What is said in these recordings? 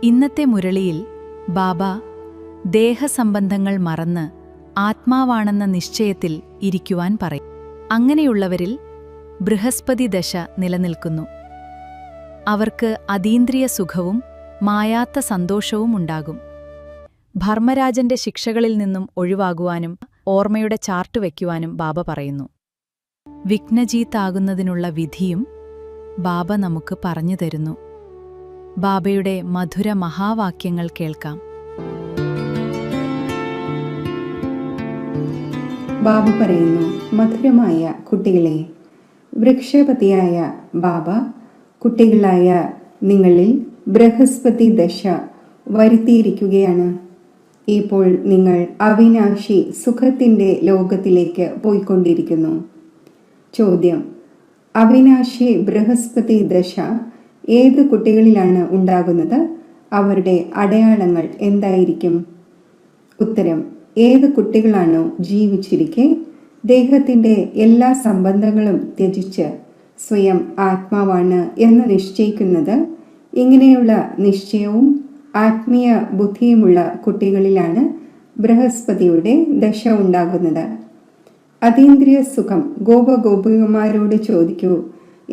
ഇന്നത്തെ മുരളിയിൽ ബാബ ദേഹസംബന്ധങ്ങൾ മറന്ന് ആത്മാവാണെന്ന നിശ്ചയത്തിൽ ഇരിക്കുവാൻ പറയും. അങ്ങനെയുള്ളവരിൽ ബൃഹസ്പതി ദശ നിലനിൽക്കുന്നു. അവർക്ക് അതീന്ദ്രിയ സുഖവും മായാത്ത സന്തോഷവും ഉണ്ടാകും. ധർമ്മരാജന്റെ ശിക്ഷകളിൽ നിന്നും ഒഴിവാകുവാനും ഓർമ്മയുടെ ചാർട്ട് വയ്ക്കുവാനും ബാബ പറയുന്നു. വിഘ്നജീത്താകുന്നതിനുള്ള വിധിയും ബാബ നമുക്ക് പറഞ്ഞു തരുന്നു. ബാബയുടെ മധുര മഹാവാക്യങ്ങൾ കേൾക്കാം. ബാബ പറയുന്നു, മധുരമായ കുട്ടികളെ, വൃക്ഷപതിയായ ബാബ കുട്ടികളായ നിങ്ങളിൽ ബൃഹസ്പതി ദശ വരുത്തിയിരിക്കുകയാണ്. ഇപ്പോൾ നിങ്ങൾ അവിനാശി സുഖത്തിൻ്റെ ലോകത്തിലേക്ക് പോയിക്കൊണ്ടിരിക്കുന്നു. ചോദ്യം: അവിനാശി ബൃഹസ്പതി ദശ ഏത് കുട്ടികളിലാണ് ഉണ്ടാകുന്നത്? അവരുടെ അടയാളങ്ങൾ എന്തായിരിക്കും? ഉത്തരം: ഏത് കുട്ടികളാണോ ജീവിച്ചിരിക്കെ ദേഹത്തിൻ്റെ എല്ലാ സംബന്ധങ്ങളും ത്യജിച്ച് സ്വയം ആത്മാവാണ് എന്ന് നിശ്ചയിക്കുന്നത്, ഇങ്ങനെയുള്ള നിശ്ചയവും ആത്മീയ ബുദ്ധിയുമുള്ള കുട്ടികളിലാണ് ബൃഹസ്പതിയുടെ ദശ ഉണ്ടാകുന്നത്. അതീന്ദ്രിയ സുഖം ഗോപഗോപികമാരോട് ചോദിക്കൂ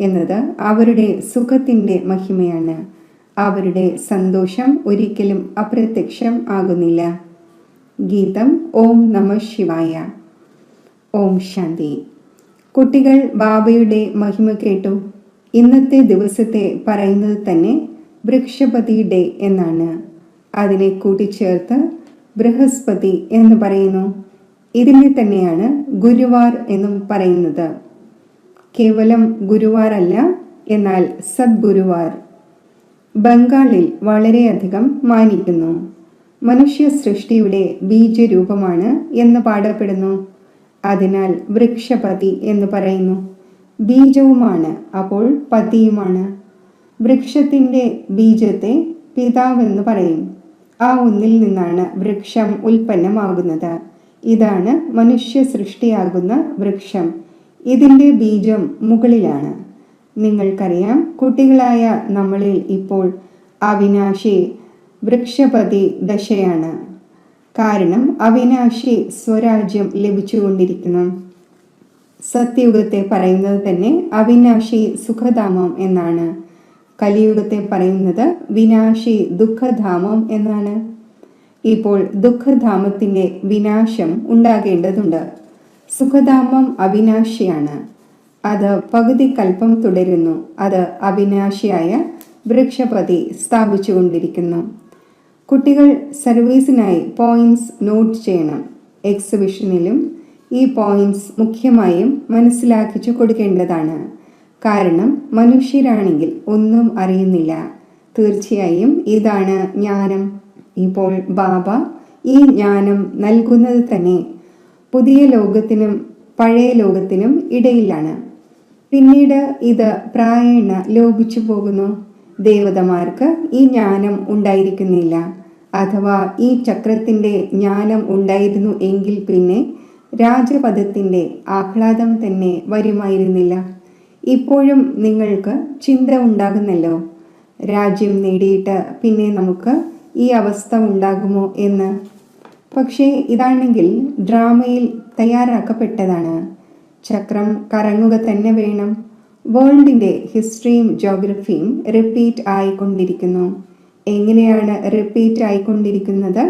എന്നത് അവരുടെ സുഖത്തിൻ്റെ മഹിമയാണ്. അവരുടെ സന്തോഷം ഒരിക്കലും അപ്രത്യക്ഷം ആകുന്നില്ല. ഗീതം ഓം നമഃ ശിവായ. ഓം ശാന്തി. കുട്ടികൾ ബാബയുടെ മഹിമ കേട്ടു. ഇന്നത്തെ ദിവസത്തെ പറയുന്നത് തന്നെ വൃക്ഷപതി ഡേ എന്നാണ്. അതിനെ കൂട്ടിച്ചേർത്ത് ബൃഹസ്പതി എന്ന് പറയുന്നു. ഇതിനെ തന്നെയാണ് ഗുരുവാർ എന്നും പറയുന്നത്. കേവലം ഗുരുവാർ അല്ല, എന്നാൽ സദ്ഗുരുവാർ. ബംഗാളിൽ വളരെയധികം മാനിക്കുന്നു. മനുഷ്യ സൃഷ്ടിയുടെ ബീജരൂപമാണ് എന്ന് പാടപ്പെടുന്നു. അതിനാൽ വൃക്ഷപതി എന്ന് പറയുന്നു. ബീജവുമാണ്, അപ്പോൾ പതിയുമാണ്. വൃക്ഷത്തിൻ്റെ ബീജത്തെ പിതാവെന്ന് പറയും. ആ ഒന്നിൽ നിന്നാണ് വൃക്ഷം ഉൽപ്പന്നമാകുന്നത്. ഇതാണ് മനുഷ്യ സൃഷ്ടിയാകുന്ന വൃക്ഷം. ഇതിൻ്റെ ബീജം മുകളിലാണ്. നിങ്ങൾക്കറിയാം, കുട്ടികളായ നമ്മളിൽ ഇപ്പോൾ അവിനാശി വൃക്ഷപതി ദശയാണ്. കാരണം അവിനാശി സ്വരാജ്യം ലഭിച്ചുകൊണ്ടിരിക്കുന്നു. സത്യയുഗത്തെ പറയുന്നത് തന്നെ അവിനാശി സുഖധാമം എന്നാണ്. കലിയുഗത്തെ പറയുന്നത് വിനാശി ദുഃഖധാമം എന്നാണ്. ഇപ്പോൾ ദുഃഖധാമത്തിൻ്റെ വിനാശം ഉണ്ടാകേണ്ടതുണ്ട്. സുഖധാമം അവിനാശിയാണ്. അത് പകുതി കൽപ്പം തുടരുന്നു. അത് അവിനാശിയായ വൃക്ഷപതി സ്ഥാപിച്ചുകൊണ്ടിരിക്കുന്നു. കുട്ടികൾ സർവീസിനായി പോയിന്റ്സ് നോട്ട് ചെയ്യണം. എക്സിബിഷനിലും ഈ പോയിന്റ്സ് മുഖ്യമായും മനസ്സിലാക്കിച്ചു കൊടുക്കേണ്ടതാണ്. കാരണം മനുഷ്യരാണെങ്കിൽ ഒന്നും അറിയുന്നില്ല. തീർച്ചയായും ഇതാണ് ജ്ഞാനം. ഇപ്പോൾ ബാബ ഈ ജ്ഞാനം നൽകുന്നത് തന്നെ പുതിയ ലോകത്തിനും പഴയ ലോകത്തിനും ഇടയിലാണ്. പിന്നീട് ഇത് പ്രായേണ ലോപിച്ചു പോകുന്നു. ദേവതമാർക്ക് ഈ ജ്ഞാനം ഉണ്ടായിരിക്കുന്നില്ല. അഥവാ ഈ ചക്രത്തിൻ്റെ ജ്ഞാനം ഉണ്ടായിരുന്നു എങ്കിൽ പിന്നെ രാജപദത്തിൻ്റെ ആഹ്ലാദം തന്നെ വരുമായിരുന്നില്ല. ഇപ്പോഴും നിങ്ങൾക്ക് ചിന്ത ഉണ്ടാകുന്നല്ലോ, രാജ്യം നേടിയിട്ട് പിന്നെ നമുക്ക് ഈ അവസ്ഥ ഉണ്ടാകുമോ എന്ന്. പക്ഷേ ഇതാണെങ്കിൽ ഡ്രാമയിൽ തയ്യാറാക്കപ്പെട്ടതാണ്. ചക്രം കറങ്ങുക തന്നെ വേണം. വേൾഡിൻ്റെ ഹിസ്റ്ററിയും ജോഗ്രഫിയും റിപ്പീറ്റ് ആയിക്കൊണ്ടിരിക്കുന്നു. എങ്ങനെയാണ് റിപ്പീറ്റ് ആയിക്കൊണ്ടിരിക്കുന്നത്?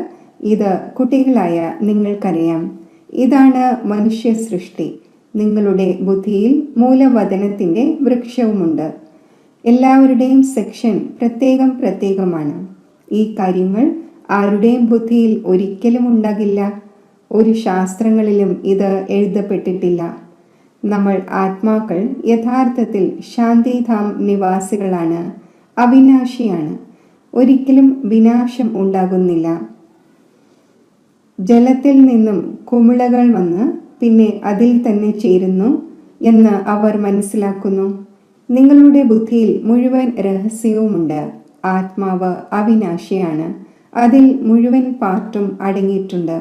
ഇത് കുട്ടികളായ നിങ്ങൾക്കറിയാം. ഇതാണ് മനുഷ്യ സൃഷ്ടി. നിങ്ങളുടെ ബുദ്ധിയിൽ മൂലവതനത്തിൻ്റെ വൃക്ഷവുമുണ്ട്. എല്ലാവരുടെയും സെക്ഷൻ പ്രത്യേകം പ്രത്യേകമാണ്. ഈ കാര്യങ്ങൾ ആരുടെയും ബുദ്ധിയിൽ ഒരിക്കലും ഉണ്ടാകില്ല. ഒരു ശാസ്ത്രങ്ങളിലും ഇത് എഴുതപ്പെട്ടിട്ടില്ല. നമ്മൾ ആത്മാക്കൾ യഥാർത്ഥത്തിൽ ശാന്തിധാം നിവാസികളാണ്. അവിനാശിയാണ്. ഒരിക്കലും വിനാശം ഉണ്ടാകുന്നില്ല. ജലത്തിൽ നിന്നും കുമിളകൾ വന്ന് പിന്നെ അതിൽ തന്നെ ചേരുന്നു എന്ന് അവർ മനസ്സിലാക്കുന്നു. നിങ്ങളുടെ ബുദ്ധിയിൽ മുഴുവൻ രഹസ്യവുമുണ്ട്. ആത്മാവ് അവിനാശിയാണ്. അതിൽ മുഴുവൻ പാർട്ടും അടങ്ങിയിട്ടുണ്ട്.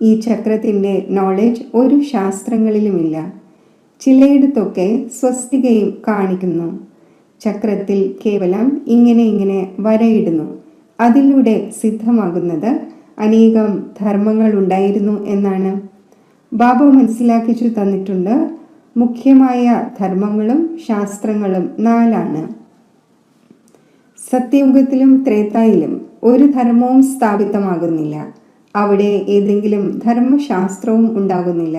ഈ ചക്രത്തിൻ്റെ നോളജ് ഒരു ശാസ്ത്രങ്ങളിലുമില്ല. ചിലയിടത്തൊക്കെ സ്വസ്തികയും കാണിക്കുന്നു. ചക്രത്തിൽ കേവലം ഇങ്ങനെ വരയിടുന്നു. അതിലൂടെ സിദ്ധമാകുന്നത് അനേകം ധർമ്മങ്ങൾ ഉണ്ടായിരുന്നു എന്നാണ്. ബാബ മനസ്സിലാക്കിച്ചു തന്നിട്ടുണ്ട്, മുഖ്യമായ ധർമ്മങ്ങളും ശാസ്ത്രങ്ങളും 4 സത്യയുഗത്തിലും ത്രേതായിലും ഒരു ധർമ്മവും സ്ഥാപിതമാകുന്നില്ല. അവിടെ ഏതെങ്കിലും ധർമ്മശാസ്ത്രവും ഉണ്ടാകുന്നില്ല.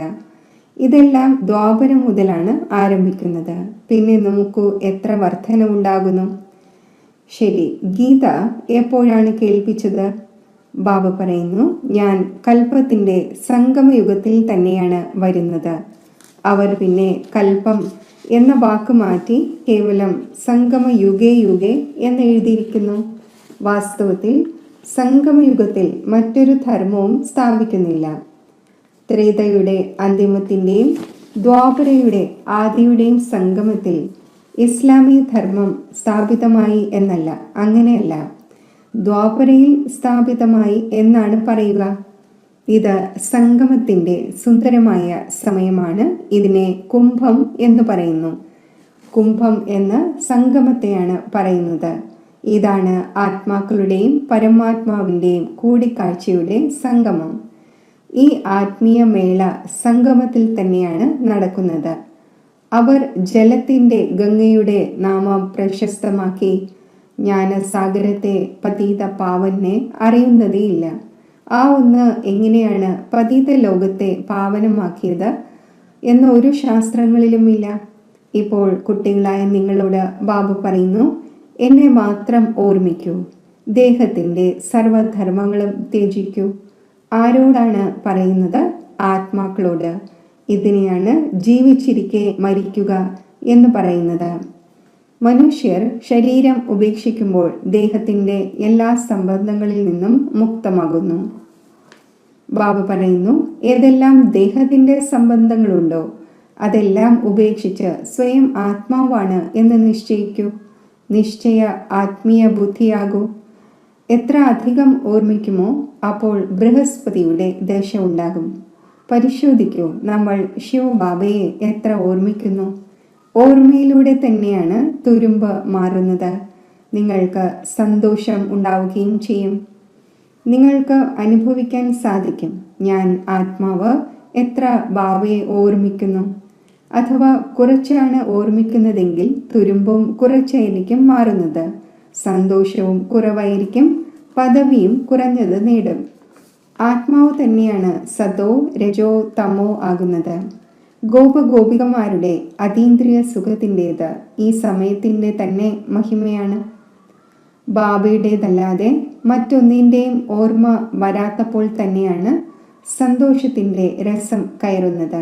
ഇതെല്ലാം ദ്വാപരം മുതലാണ് ആരംഭിക്കുന്നത്. പിന്നെ നമുക്ക് എത്ര വർധനവുണ്ടാകുന്നു. ശരി, ഗീത എപ്പോഴാണ് കേൾപ്പിച്ചത്? ബാബ പറയുന്നു, ഞാൻ കൽപ്പത്തിന്റെ സംഗമയുഗത്തിൽ തന്നെയാണ് വരുന്നത്. അവർ പിന്നെ കൽപ്പം എന്ന വാക്ക് മാറ്റി കേവലം സംഗമയുഗേ യുഗേ എന്ന് എഴുതിയിരിക്കുന്നു. വാസ്തവത്തിൽ സംഗമയുഗത്തിൽ മറ്റൊരു ധർമ്മവും സ്ഥാപിക്കുന്നില്ല. ത്രേതയുടെ അന്തിമത്തിൻ്റെയും ദ്വാപരയുടെ ആദിയുടെയും സംഗമത്തിൽ ഇസ്ലാമി ധർമ്മം സ്ഥാപിതമായി എന്നല്ല, അങ്ങനെയല്ല, ദ്വാപരയിൽ സ്ഥാപിതമായി എന്നാണ് പറയുക. ഇത് സംഗമത്തിൻ്റെ സുന്ദരമായ സമയമാണ്. ഇതിനെ കുംഭം എന്ന് പറയുന്നു. കുംഭം എന്ന് സംഗമത്തെയാണ് പറയുന്നത്. ഇതാണ് ആത്മാക്കളുടെയും പരമാത്മാവിൻ്റെയും കൂടിക്കാഴ്ചയുടെ സംഗമം. ഈ ആത്മീയ മേള സംഗമത്തിൽ തന്നെയാണ് നടക്കുന്നത്. അവർ ജലത്തിൻ്റെ ഗംഗയുടെ നാമം പ്രശസ്തമാക്കി ജ്ഞാനസാഗരത്തെ പതീത പാവനെ അറിയുന്നതേയില്ല. ആ ഒന്ന് എങ്ങനെയാണ് പതീത ലോകത്തെ പാവനമാക്കിയത് എന്ന് ഒരു ശാസ്ത്രങ്ങളിലുമില്ല. ഇപ്പോൾ കുട്ടികളായ നിങ്ങളോട് ബാബു പറയുന്നു, എന്നെ മാത്രം ഓർമ്മിക്കൂ, ദേഹത്തിൻ്റെ സർവധർമ്മങ്ങളും ത്യജിക്കൂ. ആരോടാണ് പറയുന്നത്? ആത്മാക്കളോട്. ഇതിനെയാണ് ജീവിച്ചിരിക്കെ മരിക്കുക എന്ന് പറയുന്നത്. മനുഷ്യർ ശരീരം ഉപേക്ഷിക്കുമ്പോൾ ദേഹത്തിൻ്റെ എല്ലാ സംബന്ധങ്ങളിൽ നിന്നും മുക്തമാകുന്നു. ബാബ പറയുന്നു, ഏതെല്ലാം ദേഹത്തിൻ്റെ സംബന്ധങ്ങളുണ്ടോ അതെല്ലാം ഉപേക്ഷിച്ച് സ്വയം ആത്മാവാണ് എന്ന് നിശ്ചയിക്കൂ. നിശ്ചയ ആത്മീയ ബുദ്ധിയാകൂ. എത്ര അധികം ഓർമ്മിക്കുമോ അപ്പോൾ ബൃഹസ്പതിയുടെ ദശ ഉണ്ടാകും. പരിശോധിക്കൂ, നമ്മൾ ശിവബാബയെ എത്ര ഓർമ്മിക്കുന്നു. ഓർമ്മയിലൂടെ തന്നെയാണ് തുരുമ്പ് മാറുന്നത്. നിങ്ങൾക്ക് സന്തോഷം ഉണ്ടാവുകയും ചെയ്യും. നിങ്ങൾക്ക് അനുഭവിക്കാൻ സാധിക്കും, ഞാൻ ആത്മാവ് എത്ര ബാബയെ ഓർമ്മിക്കുന്നു. അഥവാ കുറച്ചാണ് ഓർമ്മിക്കുന്നതെങ്കിൽ തുരുമ്പും കുറച്ചായിരിക്കും മാറുന്നത്. സന്തോഷവും കുറവായിരിക്കും, പദവിയും കുറഞ്ഞത് നേടും. ആത്മാവ് തന്നെയാണ് സതോ രജോ തമോ ആകുന്നത്. ഗോപഗോപികമാരുടെ അതീന്ദ്രിയ സുഖത്തിൻ്റേത് ഈ സമയത്തിൻ്റെ തന്നെ മഹിമയാണ്. ബാബയുടേതല്ലാതെ മറ്റൊന്നിൻ്റെയും ഓർമ്മ വരാത്തപ്പോൾ തന്നെയാണ് സന്തോഷത്തിൻ്റെ രസം കയറുന്നത്.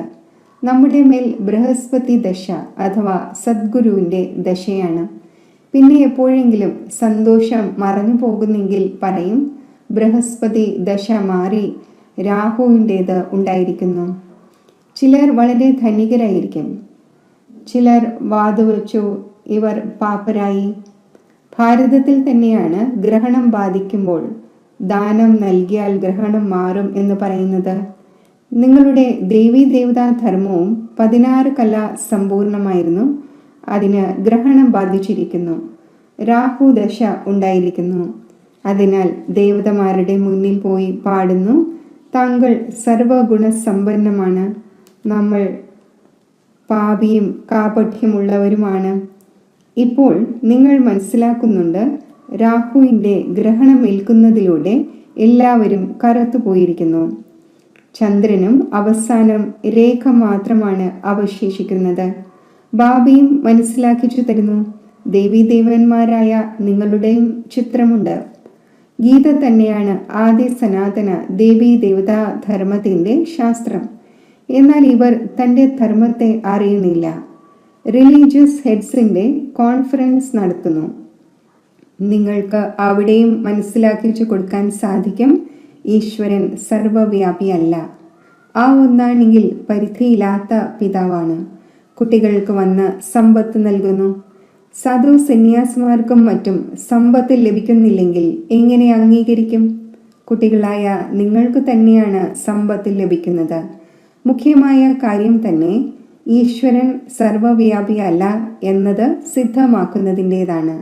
നമ്മുടെ മേൽ ബൃഹസ്പതി ദശ അഥവാ സദ്ഗുരുവിൻ്റെ ദശയാണ്. പിന്നെ എപ്പോഴെങ്കിലും സന്തോഷം മറഞ്ഞു പോകുന്നെങ്കിൽ പറയും, ബൃഹസ്പതി ദശ മാറി രാഹുവിൻ്റേത് ഉണ്ടായിരിക്കുന്നു. ചിലർ വളരെ ധനികരായിരിക്കും, ചിലർ വാതുവച്ചു ഇവർ പാപ്പരായി. ഭാരതത്തിൽ തന്നെയാണ് ഗ്രഹണം ബാധിക്കുമ്പോൾ ദാനം നൽകിയാൽ ഗ്രഹണം മാറും എന്ന് പറയുന്നത്. നിങ്ങളുടെ ദേവീദേവതാ ധർമ്മവും 16 കല സമ്പൂർണമായിരുന്നു. അതിന് ഗ്രഹണം ബാധിച്ചിരിക്കുന്നു. രാഹു ദശ ഉണ്ടായിരിക്കുന്നു. അതിനാൽ ദേവതമാരുടെ മുന്നിൽ പോയി പാടുന്നു, താങ്കൾ സർവഗുണസമ്പന്നമാണ്, നമ്മൾ പാപിയും കാപഠ്യമുള്ളവരുമാണ്. ഇപ്പോൾ നിങ്ങൾ മനസ്സിലാക്കുന്നുണ്ട്, രാഹുവിൻ്റെ ഗ്രഹണമേൽക്കുന്നതിലൂടെ എല്ലാവരും കറുത്തുപോയിരിക്കുന്നു. ചന്ദ്രനും അവസാനം രേഖ മാത്രമാണ് അവശേഷിക്കുന്നത്. ബാബയും മനസ്സിലാക്കിച്ചു തരുന്നു, ദേവീദേവന്മാരായ നിങ്ങളുടെയും ചിത്രമുണ്ട്. ഗീത തന്നെയാണ് ആദ്യ സനാതന ദേവീദേവതാ ധർമ്മത്തിൻ്റെ ശാസ്ത്രം. എന്നാൽ ഇവർ തൻ്റെ ധർമ്മത്തെ അറിയുന്നില്ല. റിലീജിയസ് ഹെഡ്സിൻ്റെ കോൺഫറൻസ് നടത്തുന്നു. നിങ്ങൾക്ക് അവിടെയും മനസ്സിലാക്കിച്ചു കൊടുക്കാൻ സാധിക്കും, ഈശ്വരൻ സർവവ്യാപിയല്ല. ആ ഒന്നാണെങ്കിൽ പരിധിയില്ലാത്ത പിതാവാണ്. കുട്ടികൾക്ക് വന്ന് സമ്പത്ത് നൽകുന്നു. സാധു സന്യാസിമാർക്കും മറ്റും സമ്പത്ത് ലഭിക്കുന്നില്ലെങ്കിൽ എങ്ങനെ അംഗീകരിക്കും? കുട്ടികളായ നിങ്ങൾക്ക് തന്നെയാണ് സമ്പത്ത് ലഭിക്കുന്നത്. മുഖ്യമായ കാര്യം തന്നെ ഈശ്വരൻ സർവവ്യാപിയല്ല എന്നത് സിദ്ധമാക്കുന്നതിൻ്റെതാണ്.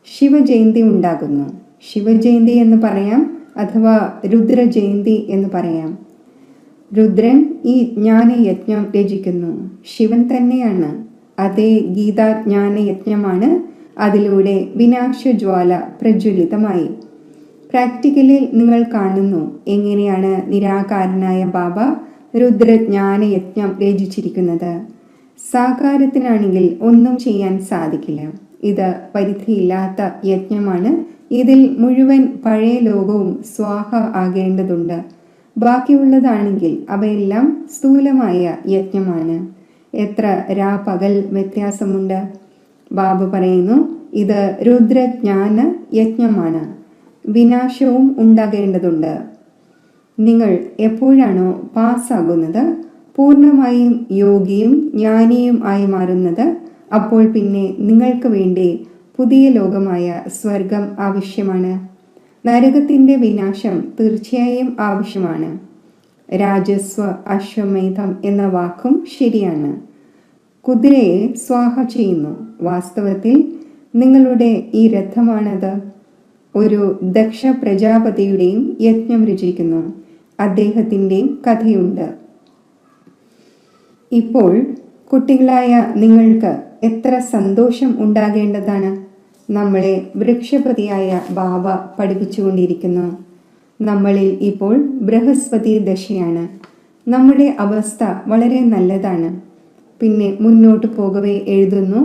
ശിവജയന്തി ഉണ്ടാകുന്നു. ശിവജയന്തി എന്ന് പറയാം, അഥവാ രുദ്രജയന്തി എന്ന് പറയാം. രുദ്രൻ ഈ ജ്ഞാനയജ്ഞം രചിക്കുന്നു. ശിവൻ തന്നെയാണ്. അതേ ഗീതാജ്ഞാനയജ്ഞമാണ്. അതിലൂടെ വിനാശജ്വാല പ്രജ്വലിതമായി. പ്രാക്ടിക്കലിൽ നിങ്ങൾ കാണുന്നു എങ്ങനെയാണ് നിരാകാരനായ ബാബ രുദ്രജ്ഞാനയജ്ഞം രചിച്ചിരിക്കുന്നത്. സാകാരത്തിനാണെങ്കിൽ ഒന്നും ചെയ്യാൻ സാധിക്കില്ല. ഇത് പരിധിയില്ലാത്ത യജ്ഞമാണ്. ഇതിൽ മുഴുവൻ പഴയ ലോകവും സ്വാഹ ആകേണ്ടതുണ്ട്. ബാക്കിയുള്ളതാണെങ്കിൽ അവയെല്ലാം സ്ഥൂലമായ യജ്ഞമാണ്. എത്ര രാപകൽ വ്യത്യാസമുണ്ട്. ബാബ പറയുന്നു, ഇത് രുദ്രജ്ഞാന യജ്ഞമാണ്. വിനാശവും ഉണ്ടാകേണ്ടതുണ്ട്. നിങ്ങൾ എപ്പോഴാണോ പാസ്സാകുന്നത്, പൂർണ്ണമായും യോഗിയും ജ്ഞാനിയും ആയി മാറുന്നത്, അപ്പോൾ പിന്നെ നിങ്ങൾക്ക് വേണ്ടി പുതിയ ലോകമായ സ്വർഗം ആവശ്യമാണ്. നരകത്തിൻ്റെ വിനാശം തീർച്ചയായും ആവശ്യമാണ്. രാജസ്വ അശ്വമേധം എന്ന വാക്കും ശരിയാണ്. കുതിരയെ സ്വാഹ ചെയ്യുന്നു. വാസ്തവത്തിൽ നിങ്ങളുടെ ഈ രഥമാണത്. ഒരു ദക്ഷ പ്രജാപതിയുടെയും യജ്ഞം രചിക്കുന്നു. അദ്ദേഹത്തിൻ്റെയും കഥയുണ്ട്. ഇപ്പോൾ കുട്ടികളായ നിങ്ങൾക്ക് എത്ര സന്തോഷം ഉണ്ടാകേണ്ടതാണ്. നമ്മളെ വൃക്ഷപതിയായ ബാബ പഠിപ്പിച്ചുകൊണ്ടിരിക്കുന്നു. നമ്മളിൽ ഇപ്പോൾ ബൃഹസ്പതി ദശയാണ്. നമ്മുടെ അവസ്ഥ വളരെ നല്ലതാണ്. പിന്നെ മുന്നോട്ട് പോകവേ എഴുതുന്നു,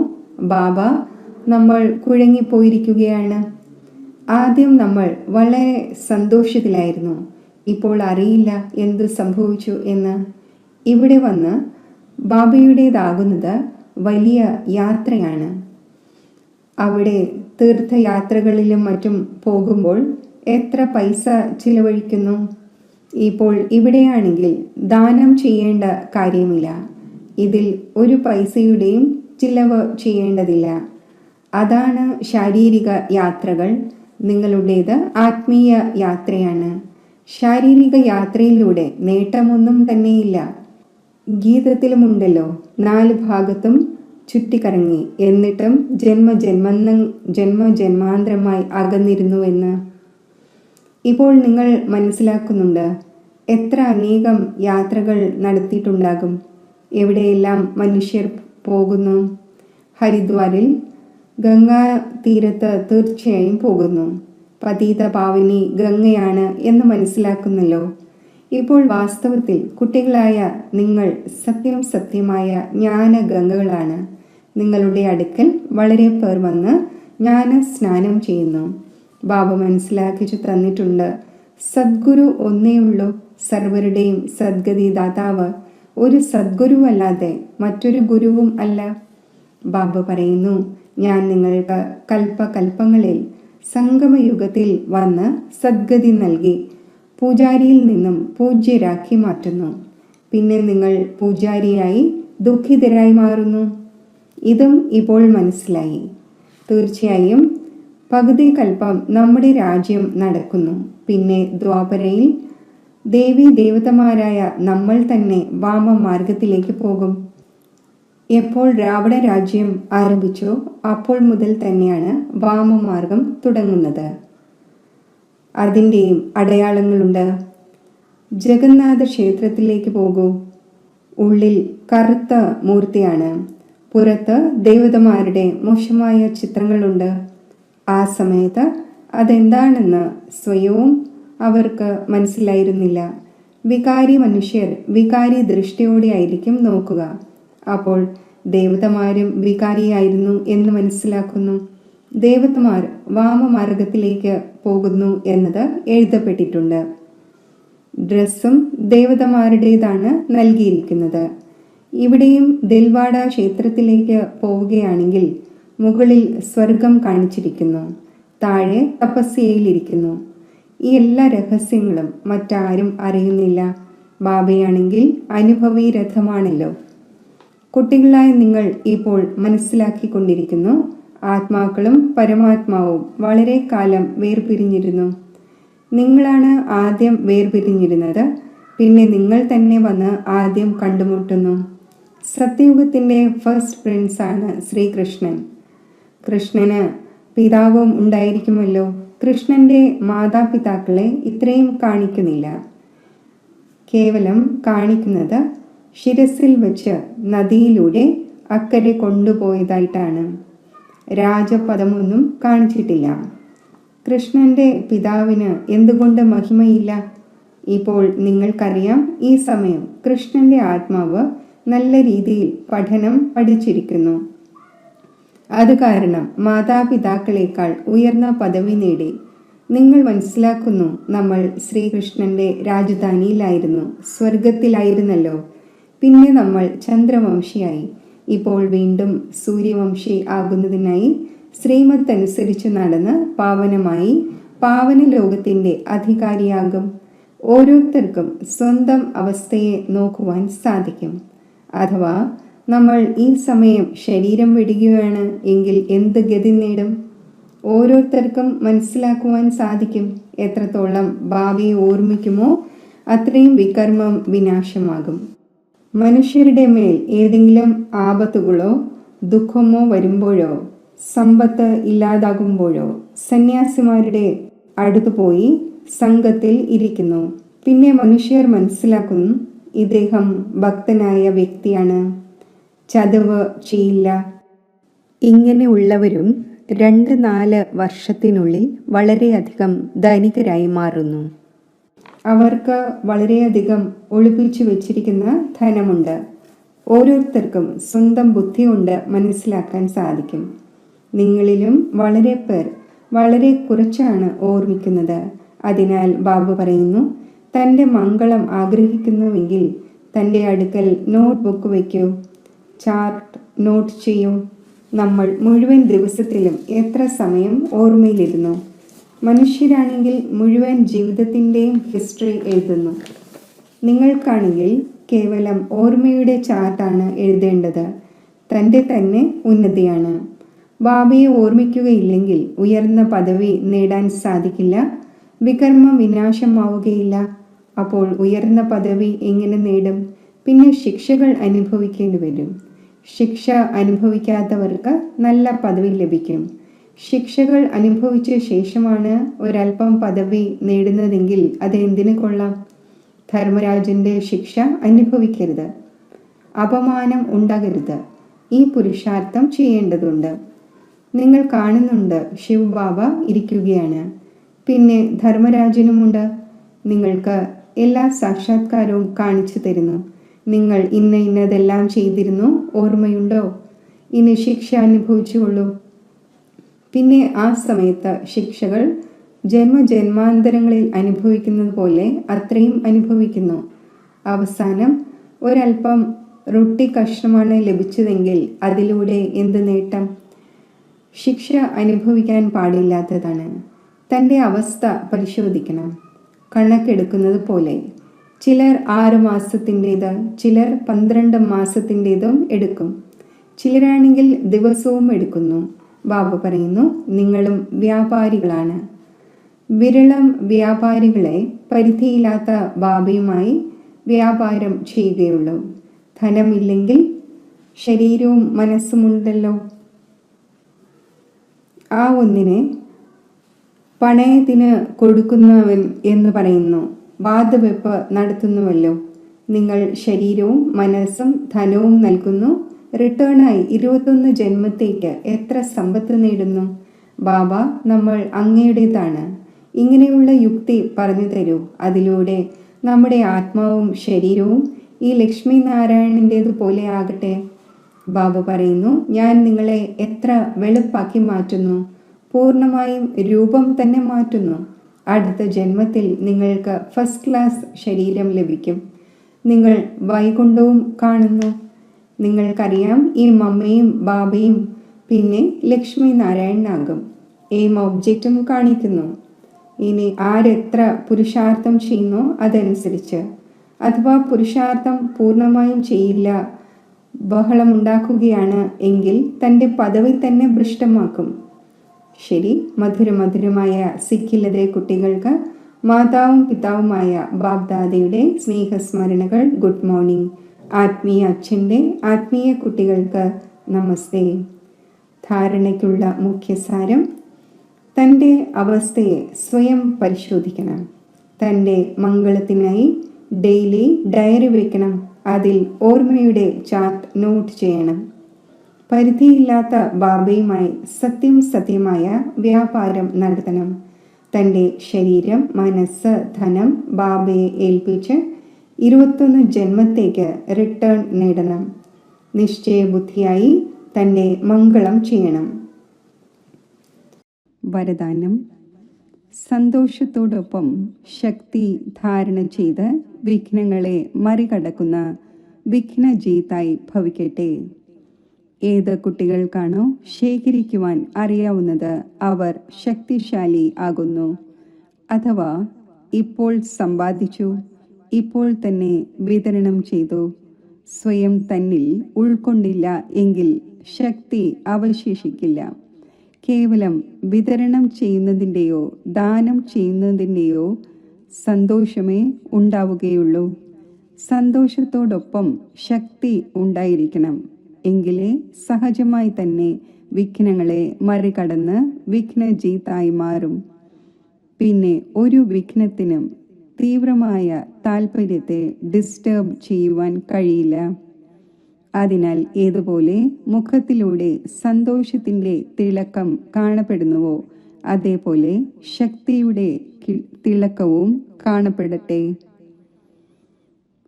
ബാബ നമ്മൾ കുഴങ്ങിപ്പോയിരിക്കുകയാണ്. ആദ്യം നമ്മൾ വളരെ സന്തോഷത്തിലായിരുന്നു. ഇപ്പോൾ അറിയില്ല എന്ത് സംഭവിച്ചു എന്ന്. ഇവിടെ വന്ന് ബാബയുടേതാകുന്നത് വലിയ യാത്രയാണ്. അവിടെ തീർത്ഥയാത്രകളിലും മറ്റും പോകുമ്പോൾ എത്ര പൈസ ചിലവഴിക്കുന്നു. ഇപ്പോൾ ഇവിടെയാണെങ്കിൽ ദാനം ചെയ്യേണ്ട കാര്യമില്ല. ഇതിൽ ഒരു പൈസയുടെയും ചിലവ് ചെയ്യേണ്ടതില്ല. അതാണ് ശാരീരിക യാത്രകൾ. നിങ്ങളുടേത് ആത്മീയ യാത്രയാണ്. ശാരീരിക യാത്രയിലൂടെ നേട്ടമൊന്നും തന്നെയില്ല. ഗീതത്തിലുമുണ്ടല്ലോ, 4 ഭാഗത്തും ചുറ്റിക്കറങ്ങി എന്നിട്ടും ജന്മജന്മാന്തരമായി അകന്നിരുന്നുവെന്ന്. ഇപ്പോൾ നിങ്ങൾ മനസ്സിലാക്കുന്നുണ്ട് എത്ര അനേകം യാത്രകൾ നടത്തിയിട്ടുണ്ടാകും. എവിടെയെല്ലാം മനുഷ്യർ പോകുന്നു. ഹരിദ്വാറിൽ ഗംഗാ തീരത്ത് തീർച്ചയായും പോകുന്നു. പതീത പാവനി ഗംഗയാണ് എന്ന് മനസ്സിലാക്കുന്നല്ലോ. ഇപ്പോൾ വാസ്തവത്തിൽ കുട്ടികളായ നിങ്ങൾ സത്യമായ ജ്ഞാനഗംഗകളാണ്. നിങ്ങളുടെ അടുക്കൽ വളരെ പേർ വന്ന് ജ്ഞാന സ്നാനം ചെയ്യുന്നു. ബാബ മനസ്സിലാക്കിച്ചു തന്നിട്ടുണ്ട്, സദ്ഗുരു ഒന്നേ ഉള്ളൂ, സർവരുടെയും സദ്ഗതി ദാതാവ്. ഒരു സദ്ഗുരുവല്ലാതെ മറ്റൊരു ഗുരുവും അല്ല. ബാബ പറയുന്നു, ഞാൻ നിങ്ങൾക്ക് കൽപ്പകൽപ്പങ്ങളിൽ സംഗമയുഗത്തിൽ വന്ന് സദ്ഗതി നൽകി പൂജാരിയിൽ നിന്നും പൂജ്യരാക്കി മാറ്റുന്നു. പിന്നെ നിങ്ങൾ പൂജാരിയായി ദുഃഖിതരായി മാറുന്നു. ഇതും ഇപ്പോൾ മനസ്സിലായി. തീർച്ചയായും പകുതി കൽപ്പം നമ്മുടെ രാജ്യം നടക്കുന്നു. പിന്നെ ദ്വാപരയിൽ ദേവീ ദേവതമാരായ നമ്മൾ തന്നെ വാമമാർഗത്തിലേക്ക് പോകും. എപ്പോൾ രാവണ രാജ്യം ആരംഭിച്ചോ അപ്പോൾ മുതൽ തന്നെയാണ് വാമമാർഗം തുടങ്ങുന്നത്. അതിൻ്റെയും അടയാളങ്ങളുണ്ട്. ജഗന്നാഥ ക്ഷേത്രത്തിലേക്ക് പോകൂ. ഉള്ളിൽ കറുത്ത മൂർത്തിയാണ്. പുറത്ത് ദേവതമാരുടെ മോശമായ ചിത്രങ്ങളുണ്ട്. ആ സമയത്ത് അതെന്താണെന്ന് സ്വയവും അവർക്ക് മനസ്സിലായിരുന്നില്ല. വികാരി മനുഷ്യർ വികാരി ദൃഷ്ടിയോടെ ആയിരിക്കും നോക്കുക. അപ്പോൾ ദേവതമാരും വികാരിയായിരുന്നു എന്ന് മനസ്സിലാക്കുന്നു. ദേവതമാർ വാമമാർഗത്തിലേക്ക് പോകുന്നു എന്നത് എഴുതപ്പെട്ടിട്ടുണ്ട്. ഡ്രസ്സും ദേവതമാരുടേതാണ് നൽകിയിരിക്കുന്നത്. ഇവിടെയും ദിൽവാഡ ക്ഷേത്രത്തിലേക്ക് പോവുകയാണെങ്കിൽ മുകളിൽ സ്വർഗം കാണിച്ചിരിക്കുന്നു, താഴെ തപസ്യയിലിരിക്കുന്നു. ഈ എല്ലാ രഹസ്യങ്ങളും മറ്റാരും അറിയുന്നില്ല. ബാബയാണെങ്കിൽ അനുഭവി രഥമാണല്ലോ. കുട്ടികളായ നിങ്ങൾ ഇപ്പോൾ മനസ്സിലാക്കിക്കൊണ്ടിരിക്കുന്നു, ആത്മാക്കളും പരമാത്മാവും വളരെ കാലം വേർപിരിഞ്ഞിരുന്നു. നിങ്ങളാണ് ആദ്യം വേർപിരിഞ്ഞിരുന്നത്. പിന്നെ നിങ്ങൾ തന്നെ വന്ന് ആദ്യം കണ്ടുമുട്ടുന്നു. സത്യയുഗത്തിൻ്റെ ഫസ്റ്റ് പ്രിൻസ് ആണ് ശ്രീകൃഷ്ണൻ. കൃഷ്ണന് പിതാവും ഉണ്ടായിരിക്കുമല്ലോ. കൃഷ്ണന്റെ മാതാപിതാക്കളെ ഇത്രയും കാണിക്കുന്നില്ല. കേവലം കാണിക്കുന്നത് ശിരസിൽ വെച്ച് നദിയിലൂടെ അക്കരെ കൊണ്ടുപോയതായിട്ടാണ്. രാജപദമൊന്നും കാണിച്ചിട്ടില്ല. കൃഷ്ണന്റെ പിതാവിന് എന്തുകൊണ്ട് മഹിമയില്ല? ഇപ്പോൾ നിങ്ങൾക്കറിയാം, ഈ സമയം കൃഷ്ണന്റെ ആത്മാവ് നല്ല രീതിയിൽ പഠനം പഠിച്ചിരിക്കുന്നു. അത് കാരണം മാതാപിതാക്കളെക്കാൾ ഉയർന്ന പദവി നേടി. നിങ്ങൾ മനസ്സിലാക്കുന്നു, നമ്മൾ ശ്രീകൃഷ്ണന്റെ രാജധാനിയിലായിരുന്നു, സ്വർഗത്തിലായിരുന്നല്ലോ. പിന്നെ നമ്മൾ ചന്ദ്രവംശിയായി. ഇപ്പോൾ വീണ്ടും സൂര്യവംശി ആകുന്നതിനായി ശ്രീമത്ത് അനുസരിച്ച് നടന്ന് പാവനമായി പാവന ലോകത്തിന്റെ അധികാരിയാകും. ഓരോരുത്തർക്കും സ്വന്തം അവസ്ഥയെ നോക്കുവാൻ സാധിക്കും. അഥവാ നമ്മൾ ഈ സമയം ശരീരം വിടുകയാണ് എങ്കിൽ എന്ത് ഗതി നേടും? ഓരോരുത്തർക്കും മനസ്സിലാക്കുവാൻ സാധിക്കും. എത്രത്തോളം ഭാവിയെ ഓർമ്മിക്കുമോ അത്രയും വികർമ്മം വിനാശമാകും. മനുഷ്യരുടെ മേൽ ഏതെങ്കിലും ആപത്തുകളോ ദുഃഖമോ വരുമ്പോഴോ സമ്പത്ത് ഇല്ലാതാകുമ്പോഴോ സന്യാസിമാരുടെ അടുത്തുപോയി സംഘത്തിൽ ഇരിക്കുന്നു. പിന്നെ മനുഷ്യർ മനസ്സിലാക്കുന്നു, ഇദ്ദേഹം ഭക്തനായ വ്യക്തിയാണ്, ചതവ് ചെയ്യില്ല. ഇങ്ങനെയുള്ളവരും 2-4 വർഷത്തിനുള്ളിൽ വളരെയധികം ധനികരായി മാറുന്നു. അവർക്ക് വളരെയധികം ഒളിപ്പിച്ചു വെച്ചിരിക്കുന്ന ധനമുണ്ട്. ഓരോരുത്തർക്കും സ്വന്തം ബുദ്ധി കൊണ്ട് മനസ്സിലാക്കാൻ സാധിക്കും. നിങ്ങളിലും വളരെ പേർ വളരെ കുറച്ചാണ് ഓർമ്മിക്കുന്നത്. അതിനാൽ ബാബു പറയുന്നു, തൻ്റെ മംഗളം ആഗ്രഹിക്കുന്നുവെങ്കിൽ തൻ്റെ അടുക്കൽ നോട്ട് ബുക്ക് വയ്ക്കൂ, ചാർട്ട് നോട്ട് ചെയ്യൂ. നമ്മൾ മുഴുവൻ ദിവസത്തിലും എത്ര സമയം ഓർമ്മയിലിരുന്നു? മനുഷ്യരാണെങ്കിൽ മുഴുവൻ ജീവിതത്തിൻ്റെയും ഹിസ്റ്ററി എഴുതുന്നു. നിങ്ങൾക്കാണെങ്കിൽ കേവലം ഓർമ്മയുടെ ചാർട്ടാണ് എഴുതേണ്ടത്. തൻ്റെ തന്നെ ഉന്നതിയാണ്. ബാബയെ ഓർമ്മിക്കുകയില്ലെങ്കിൽ ഉയർന്ന പദവി നേടാൻ സാധിക്കില്ല, വികർമ്മം വിനാശമാവുകയില്ല. അപ്പോൾ ഉയർന്ന പദവി എങ്ങനെ നേടും? പിന്നെ ശിക്ഷകൾ അനുഭവിക്കേണ്ടി വരും. ശിക്ഷ അനുഭവിക്കാത്തവർക്ക് നല്ല പദവി ലഭിക്കും. ശിക്ഷകൾ അനുഭവിച്ച ശേഷമാണ് ഒരൽപ്പം പദവി നേടുന്നതെങ്കിൽ അത് എന്തിനു കൊള്ളാം? ധർമ്മരാജന്റെ ശിക്ഷ അനുഭവിക്കരുത്, അപമാനം ഉണ്ടാകരുത്. ഈ പുരുഷാർത്ഥം ചെയ്യേണ്ടതുണ്ട്. നിങ്ങൾ കാണുന്നുണ്ട്, ശിവബാബ ഇരിക്കുകയാണ്. പിന്നെ ധർമ്മരാജനുമുണ്ട്. നിങ്ങൾക്ക് എല്ലാ സാക്ഷാത്കാരവും കാണിച്ചു തരുന്നു. നിങ്ങൾ ഇന്നതെല്ലാം ചെയ്തിരുന്നു, ഓർമ്മയുണ്ടോ? ഇനി ശിക്ഷ അനുഭവിച്ചുകൊള്ളൂ. പിന്നെ ആ സമയത്ത് ശിക്ഷകൾ ജന്മജന്മാന്തരങ്ങളിൽ അനുഭവിക്കുന്നത് പോലെ അത്രയും അനുഭവിക്കുന്നു. അവസാനം ഒരൽപ്പം റൊട്ടി കഷ്ണമാണ് ലഭിച്ചതെങ്കിൽ അതിലൂടെ എന്ത് നേട്ടം? ശിക്ഷ അനുഭവിക്കാൻ പാടില്ലാത്തതാണ്. തൻ്റെ അവസ്ഥ പരിശോധിക്കണം. കണക്കെടുക്കുന്നത് പോലെ ചിലർ 6 മാസത്തിൻ്റേത്, ചിലർ 12 മാസത്തിൻ്റേതും എടുക്കും. ചിലരാണെങ്കിൽ ദിവസവും എടുക്കുന്നു. ബാബു പറയുന്നു, നിങ്ങളും വ്യാപാരികളാണ്. വിരളം വ്യാപാരികളെ പരിധിയില്ലാത്ത ബാബയുമായി വ്യാപാരം ചെയ്യുകയുള്ളൂ. ധനമില്ലെങ്കിൽ ശരീരവും മനസ്സുമുണ്ടല്ലോ. ആ ഒന്നിനെ പണയത്തിന് കൊടുക്കുന്നവൻ എന്ന് പറയുന്നു. വാദവെപ്പ് നടത്തുന്നുവല്ലോ. നിങ്ങൾ ശരീരവും മനസ്സും ധനവും നൽകുന്നു. റിട്ടേണായി 21 ജന്മത്തേക്ക് എത്ര സമ്പത്ത് നേടുന്നു? ബാബ, നമ്മൾ അങ്ങയുടേതാണ്. ഇങ്ങനെയുള്ള യുക്തി പറഞ്ഞു തരൂ. അതിലൂടെ നമ്മുടെ ആത്മാവും ശരീരവും ഈ ലക്ഷ്മി നാരായണൻ്റേതുപോലെ ആകട്ടെ. ബാബ പറയുന്നു, ഞാൻ നിങ്ങളെ എത്ര വെളുപ്പാക്കി മാറ്റുന്നു, പൂർണ്ണമായും രൂപം തന്നെ മാറ്റുന്നു. അടുത്ത ജന്മത്തിൽ നിങ്ങൾക്ക് ഫസ്റ്റ് ക്ലാസ് ശരീരം ലഭിക്കും. നിങ്ങൾ വൈകുണ്ഠവും കാണുന്നു. നിങ്ങൾക്കറിയാം, ഈ മമ്മയും ബാബയും പിന്നെ ലക്ഷ്മി നാരായണനാകും. എയിം ഒബ്ജക്റ്റും കാണിക്കുന്നു. ഇനി ആരെത്ര പുരുഷാർത്ഥം ചെയ്യുന്നോ അതനുസരിച്ച്. അഥവാ പുരുഷാർത്ഥം പൂർണ്ണമായും ചെയ്യില്ല, ബഹളമുണ്ടാക്കുകയാണ് എങ്കിൽ തൻ്റെ പദവി തന്നെ ഭ്രഷ്ടമാക്കും. ശരി, മധുരമായ സിക്കിലതെ കുട്ടികൾക്ക് മാതാവും പിതാവുമായ ബാബ്ദാദയുടെ സ്നേഹസ്മരണകൾ. Good morning. ആത്മീയ അച്ഛൻ്റെ ആത്മീയ കുട്ടികൾക്ക് നമസ്തേ. ധാരണയ്ക്കുള്ള മുഖ്യസാരം: തൻ്റെ അവസ്ഥയെ സ്വയം പരിശോധിക്കണം. തൻ്റെ മംഗളത്തിനായി ഡെയിലി ഡയറി വയ്ക്കണം. അതിൽ ഓർമ്മയുടെ ചാർട്ട് നോട്ട് ചെയ്യണം. പരിധിയില്ലാത്ത ബാബയുമായി സത്യമായ വ്യാപാരം നടത്തണം. തൻ്റെ ശരീരം, മനസ്സ്, ധനം ബാബയെ ഏൽപ്പിച്ച് 21 ജന്മത്തേക്ക് റിട്ടേൺ നേടണം. നിശ്ചയബുദ്ധിയായി തൻ്റെ മംഗളം ചെയ്യണം. വരദാനം: സന്തോഷത്തോടൊപ്പം ശക്തി ധാരണ ചെയ്ത് വിഘ്നങ്ങളെ മറികടക്കുന്ന വിഘ്നജീതായി ഭവിക്കട്ടെ. ഏത് കുട്ടികൾക്കാണോ ശേഖരിക്കുവാൻ അറിയാവുന്നത് അവർ ശക്തിശാലി ആകുന്നു. അഥവാ ഇപ്പോൾ സമ്പാദിച്ചു, ഇപ്പോൾ തന്നെ വിതരണം ചെയ്തു. സ്വയം തന്നിൽ ഉൾക്കൊണ്ടില്ല എങ്കിൽ ശക്തി അവശേഷിക്കില്ല. കേവലം വിതരണം ചെയ്യുന്നതിൻ്റെയോ ദാനം ചെയ്യുന്നതിൻ്റെയോ സന്തോഷമേ ഉണ്ടാവുകയുള്ളൂ. സന്തോഷത്തോടൊപ്പം ശക്തി ഉണ്ടായിരിക്കണം. എങ്കിലേ സഹജമായി തന്നെ വിഘ്നങ്ങളെ മറികടന്ന് വിഘ്നജീതായി മാറും. പിന്നെ ഒരു വിഘ്നത്തിനും തീവ്രമായ താല്പര്യത്തെ ഡിസ്റ്റർബ് ചെയ്യുവാൻ കഴിയില്ല. അതിനാൽ ഏതുപോലെ മുഖത്തിലൂടെ സന്തോഷത്തിൻ്റെ തിളക്കം കാണപ്പെടുന്നുവോ അതേപോലെ ശക്തിയുടെ തിളക്കവും കാണപ്പെടട്ടെ.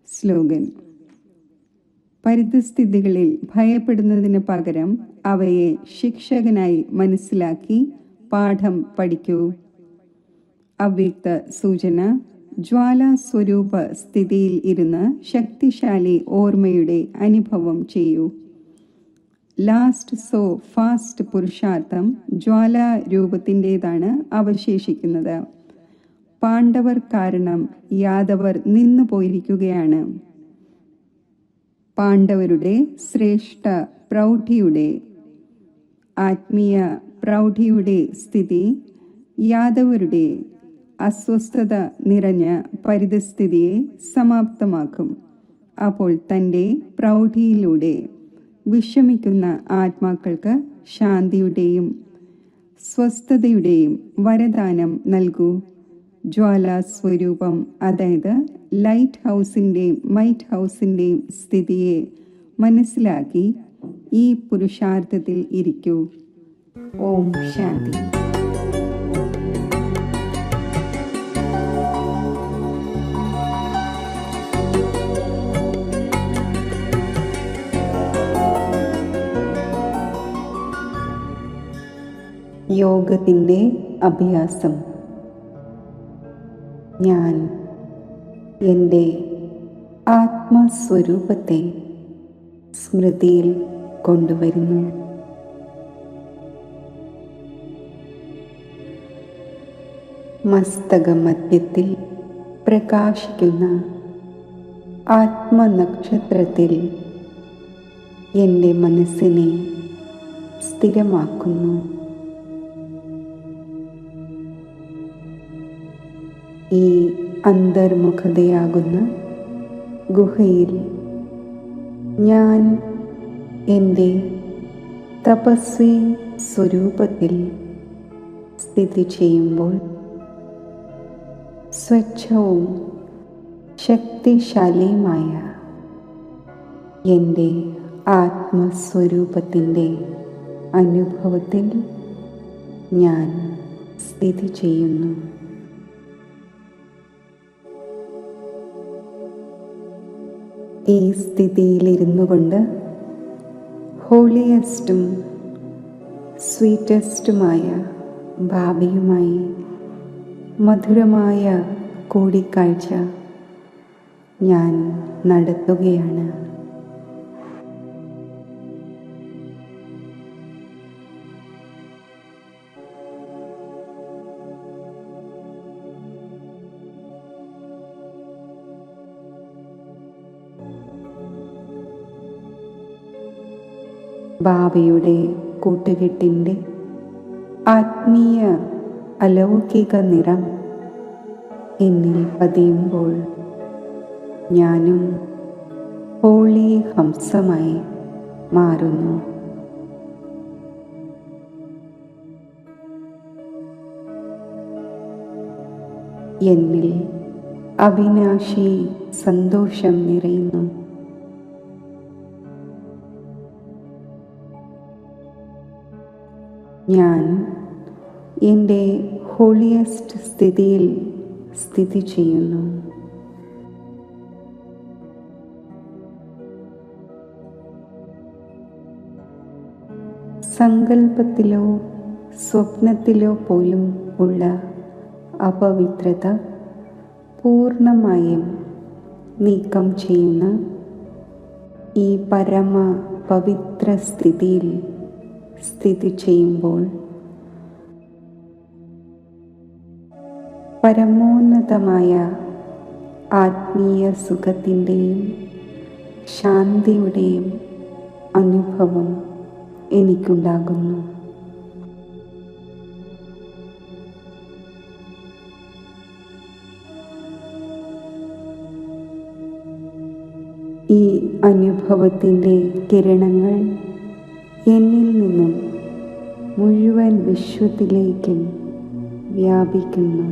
സ്ലോഗൻ: പരിതസ്ഥിതികളിൽ ഭയപ്പെടുന്നതിന് പകരം അവയെ ശിക്ഷകനായി മനസ്സിലാക്കി പാഠം പഠിക്കൂ. അവ്യക്ത സൂചന: ജ്വാലാസ്വരൂപ സ്ഥിതിയിൽ ഇരുന്ന് ശക്തിശാലി ഓർമ്മയുടെ അനുഭവം ചെയ്യൂ. ലാസ്റ്റ് സോ ഫാസ്റ്റ് പുരുഷാർത്ഥം ജ്വാലാരൂപത്തിൻ്റെതാണ് അവശേഷിക്കുന്നത്. പാണ്ഡവർ കാരണം യാദവർ നിന്നു പോയിരിക്കുകയാണ്. പാണ്ഡവരുടെ ശ്രേഷ്ഠ പ്രൗഢിയുടെ ആത്മീയ പ്രൗഢിയുടെ സ്ഥിതി യാദവരുടെ അസ്വസ്ഥത നിറഞ്ഞ പരിതസ്ഥിതിയെ സമാപ്തമാക്കും. അപ്പോൾ തൻ്റെ പ്രൗഢിയിലൂടെ വിഷമിക്കുന്ന ആത്മാക്കൾക്ക് ശാന്തിയുടെയും സ്വസ്ഥതയുടെയും വരദാനം നൽകൂ. ജ്വാലാസ്വരൂപം, അതായത് ലൈറ്റ് ഹൗസിൻ്റെയും മൈറ്റ് ഹൗസിൻ്റെയും സ്ഥിതിയെ മനസ്സിലാക്കി ഈ പുരുഷാർത്ഥത്തിൽ ഇരിക്കൂ. ഓം ശാന്തി. യോഗത്തിൻ്റെ അഭ്യാസം. ഞാൻ എൻ്റെ ആത്മസ്വരൂപത്തെ സ്മൃതിയിൽ കൊണ്ടുവരുന്നു. മസ്തകമധ്യത്തിൽ പ്രകാശിക്കുന്ന ആത്മനക്ഷത്രത്തിൽ എൻ്റെ മനസ്സിനെ സ്ഥിരമാക്കുന്നു. ഈ അന്തർമുഖതയാകുന്ന ഗുഹയിൽ ഞാൻ എൻ്റെ തപസ്വി സ്വരൂപത്തിൽ സ്ഥിതി ചെയ്യുമ്പോൾ സ്വച്ഛവും ശക്തിശാലിയുമായ എൻ്റെ ആത്മസ്വരൂപത്തിൻ്റെ അനുഭവത്തിൽ ഞാൻ സ്ഥിതി ചെയ്യുന്നു. ഈ സ്ഥിതിയിലിരുന്നു കൊണ്ട് ഹോളിയസ്റ്റും സ്വീറ്റസ്റ്റുമായ ബാബയുമായി മധുരമായ കൂടിക്കാഴ്ച ഞാൻ നടത്തുകയാണ്. ബാബയുടെ കൂട്ടുകെട്ടിൻ്റെ ആത്മീയ അലൗകിക നിറം എന്നിൽ പതിയുമ്പോൾ ഞാനും ഹോളി ഹംസമായി മാറുന്നു. എന്നിൽ അവിനാശി സന്തോഷം നിറയുന്നു. ഞാൻ എൻ്റെ ഹോളിയസ്റ്റ് സ്ഥിതിയിൽ സ്ഥിതി ചെയ്യുന്നു. സങ്കല്പത്തിലോ സ്വപ്നത്തിലോ പോലും ഉള്ള അപവിത്രത പൂർണ്ണമായും നീക്കം ചെയ്യുന്ന ഈ പരമ പവിത്ര സ്ഥിതിയിൽ സ്ഥിതി ചെയ്യുമ്പോൾ പരമോന്നതമായ ആത്മീയ സുഖത്തിൻ്റെയും ശാന്തിയുടെയും അനുഭവം എനിക്കുണ്ടാകുന്നു. ഈ അനുഭവത്തിൻ്റെ കിരണങ്ങൾ എന്നിൽ നിന്നും മുഴുവൻ വിശ്വത്തിലേക്കും വ്യാപിക്കുന്നു.